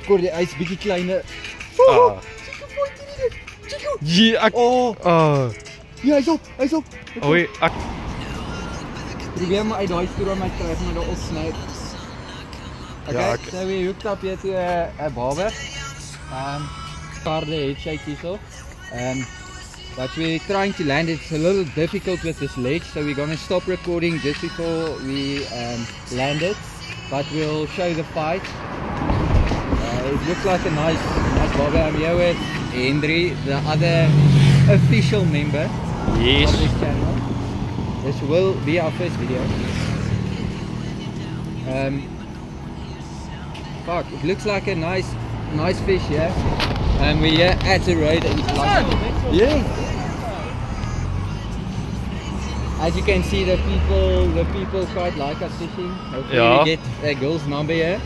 Kort, hy's bietjie kleiner. Ah. Chico. Ja, ek Ja, hy's op. Oei, ek Probeer maar uit daai stroom uit kry maar daar opsny. Okay, Ja, so we hooked up here to a barber. Started the head shake hierso. But we're trying to land. It's a little difficult with this ledge, so we're gonna stop recording just before we land it. But we'll show the fight. It looks like a nice barber. I'm here with Henry, the other official member of this channel. This will be our first video. Fuck, it looks like a nice fish here. And we're here at the road. Yeah. As you can see, the people quite like us fishing. Hopefully we get a girl's number here.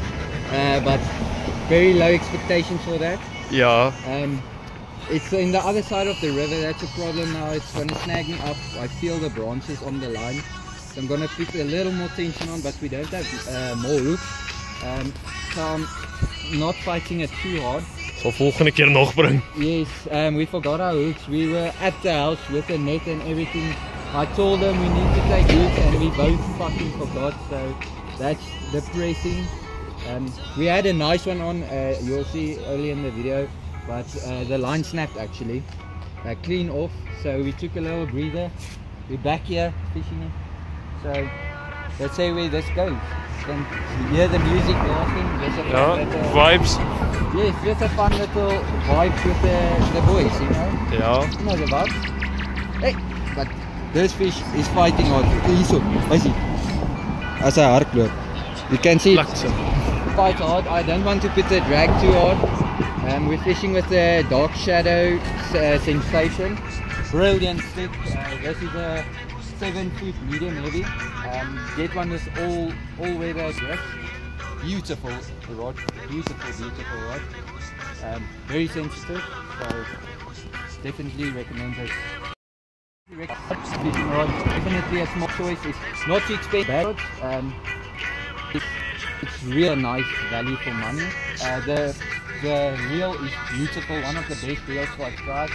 But very low expectations for that. Ja. It's in the other side of the river. That's a problem now. It's going to snag me up. I feel the branches on the line. So I'm going to put a little more tension on, but we don't have more hooks. So I'm not fighting it too hard. Sal volgende keer nog bring. Yes, we forgot our hooks. We were at the house with the net and everything. I told them we need to take hooks and we both fucking forgot. So that's depressing. We had a nice one on, you'll see early in the video. But the line snapped actually, clean off, so we took a little breather. We're back here fishing it, so let's see where this goes. Then hear the music blasting, just a fun little, vibes. Yes, just a fun little vibe with the boys, you know? Ja. You know the vibes. Hey, but this fish is fighting hard. Hierso, I see. As I hardloop. You can see it fight hard. I don't want to put the drag too hard. We're fishing with the Dark Shadow Sensation. Brilliant stick. This is a 7-foot medium heavy. That one is all weather grip. Beautiful rod. Beautiful rod. Very sensitive. So definitely recommend this. Fishing rod. Definitely a small choice. It's not too expensive. It's real nice value for money. The reel is beautiful, one of the best reels for a strike.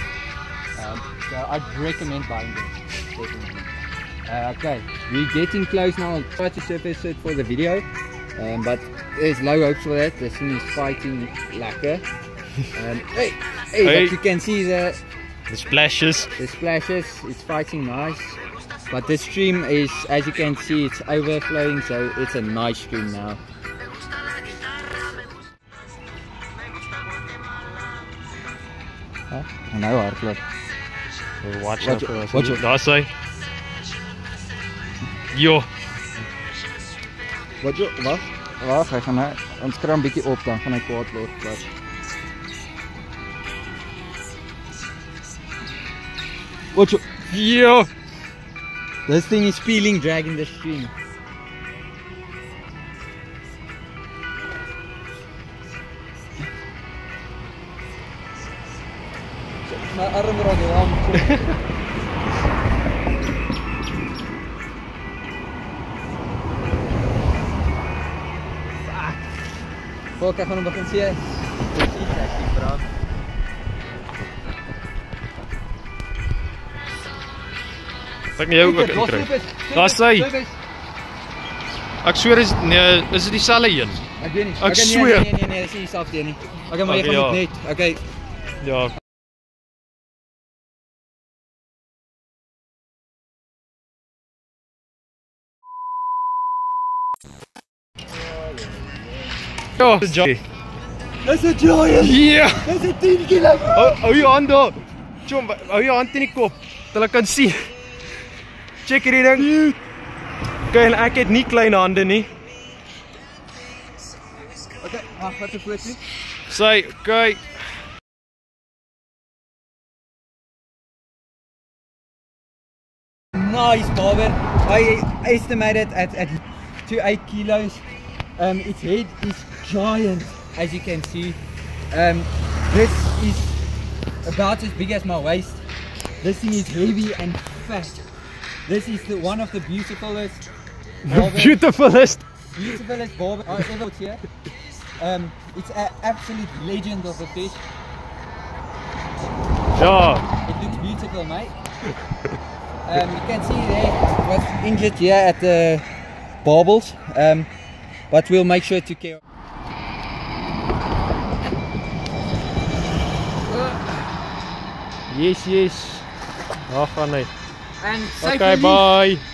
So I'd recommend buying this, definitely. Okay, we're getting close now. I'll try to surface it for the video, but there's low hopes for that. This thing is fighting lacquer. Hey, but you can see the splashes. The splashes, it's fighting nice. But the stream is, as you can see, it's overflowing, so it's a nice stream now. Nou hardloop. Watch out. Daar is hy. Jo. Wag, hy gaan nou ons kram bietjie op dan gaan hy kwaad word. Watch out. Jo. This thing is peeling drag in the stream. My arm raak warm. Volk, ek gaan hom begin sien. Ek nie jou ook inkry. Daar's hy. Ek sweer is dit dieselfde een? Ek weet nie. Ek sweer. Nee, dis nie dieselfde een nie. Okay, maar jy gaan net. Okay. Ja. Ja, dis 'n giant. Dis 'n giant. Ja. Dis 'n 10 kg. Hou jou hand daar. Chom, hou jou hand in die kop. Dat ek kan sien. Check hierdie ding. Okay, en ek het nie klein hande nie. Okay, wag, wat 'n foto. Sy, okay. Nice barber. I estimated at 8 kilos. Its head is giant, as you can see. This is about as big as my waist. This thing is heavy and fat. This is one of the beautifulest Beautifulest barber I've ever put here. It's an absolute legend of a fish. Ja. It looks beautiful, mate. You can see there it was injured here at the barbels, but we'll make sure to care. Yes, yes. Daar gaan hy. And Okay, bye.